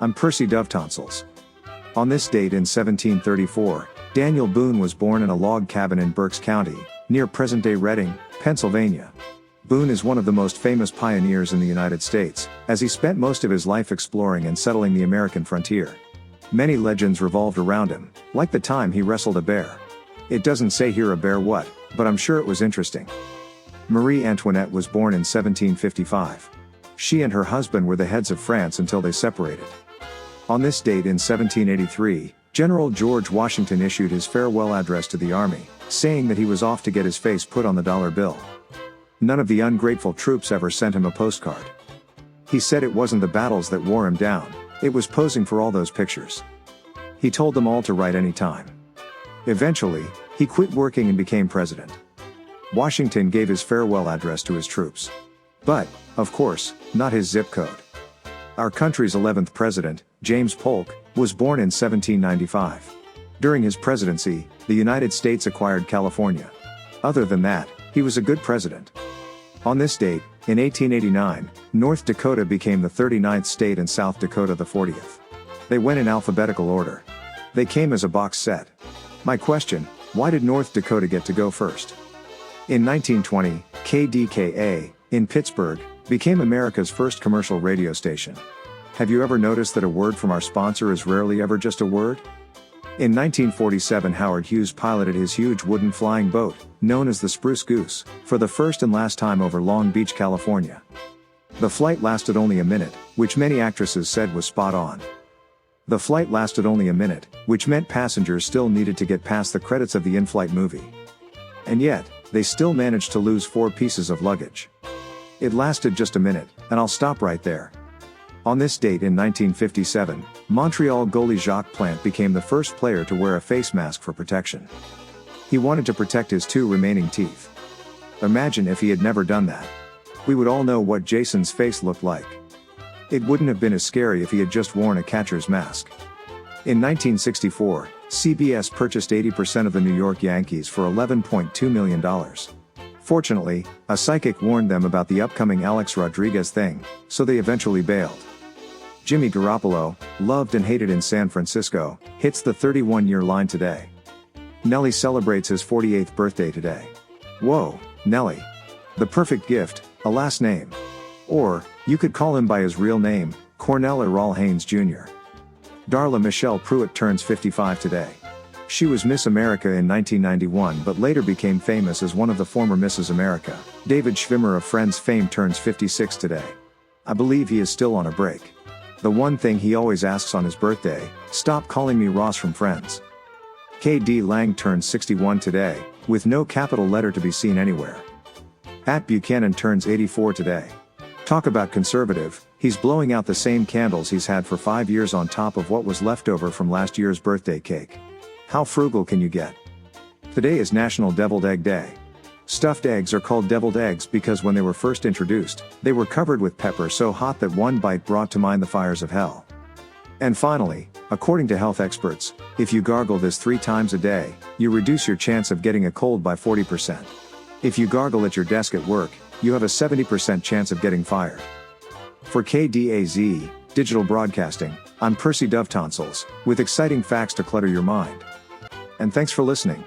I'm Percy Dovetonsils. On this date in 1734, Daniel Boone was born in a log cabin in Berks County, near present-day Reading, Pennsylvania. Boone is one of the most famous pioneers in the United States, as he spent most of his life exploring and settling the American frontier. Many legends revolved around him, like the time he wrestled a bear. It doesn't say here a bear what, but I'm sure it was interesting. Marie Antoinette was born in 1755. She and her husband were the heads of France until they separated. On this date in 1783, General George Washington issued his farewell address to the army, saying that he was off to get his face put on the dollar bill. None of the ungrateful troops ever sent him a postcard. He said it wasn't the battles that wore him down, it was posing for all those pictures. He told them all to write any time. Eventually, he quit working and became president. Washington gave his farewell address to his troops. But, of course, not his zip code. Our country's 11th president, James Polk, was born in 1795. During his presidency, the United States acquired California. Other than that, he was a good president. On this date, in 1889, North Dakota became the 39th state and South Dakota the 40th. They went in alphabetical order. They came as a box set. My question, why did North Dakota get to go first? In 1920, KDKA, in Pittsburgh, became America's first commercial radio station. Have you ever noticed that a word from our sponsor is rarely ever just a word? In 1947, Howard Hughes piloted his huge wooden flying boat, known as the Spruce Goose, for the first and last time over Long Beach, California. The flight lasted only a minute, which many actresses said was spot on. The flight lasted only a minute, which meant passengers still needed to get past the credits of the in-flight movie. And yet, they still managed to lose 4 pieces of luggage. It lasted just a minute, and I'll stop right there. On this date in 1957, Montreal goalie Jacques Plante became the first player to wear a face mask for protection. He wanted to protect his 2 remaining teeth. Imagine if he had never done that. We would all know what Jason's face looked like. It wouldn't have been as scary if he had just worn a catcher's mask. In 1964, CBS purchased 80% of the New York Yankees for $11.2 million. Fortunately, a psychic warned them about the upcoming Alex Rodriguez thing, so they eventually bailed. Jimmy Garoppolo, loved and hated in San Francisco, hits the 31-year line today. Nelly celebrates his 48th birthday today. Whoa, Nelly. The perfect gift, a last name. Or, you could call him by his real name, Cornell Errol Haynes Jr. Darla Michelle Pruitt turns 55 today. She was Miss America in 1991 but later became famous as one of the former Mrs. America. David Schwimmer of Friends fame turns 56 today. I believe he is still on a break. The one thing he always asks on his birthday, stop calling me Ross from Friends. K.D. Lang turns 61 today, with no capital letter to be seen anywhere. Pat Buchanan turns 84 today. Talk about conservative, he's blowing out the same candles he's had for 5 years on top of what was left over from last year's birthday cake. How frugal can you get? Today is National Deviled Egg Day. Stuffed eggs are called deviled eggs because when they were first introduced, they were covered with pepper so hot that one bite brought to mind the fires of hell. And finally, according to health experts, if you gargle this 3 times a day, you reduce your chance of getting a cold by 40%. If you gargle at your desk at work, you have a 70% chance of getting fired. For KDAZ, Digital Broadcasting, I'm Percy Dovetonsils, with exciting facts to clutter your mind. And thanks for listening.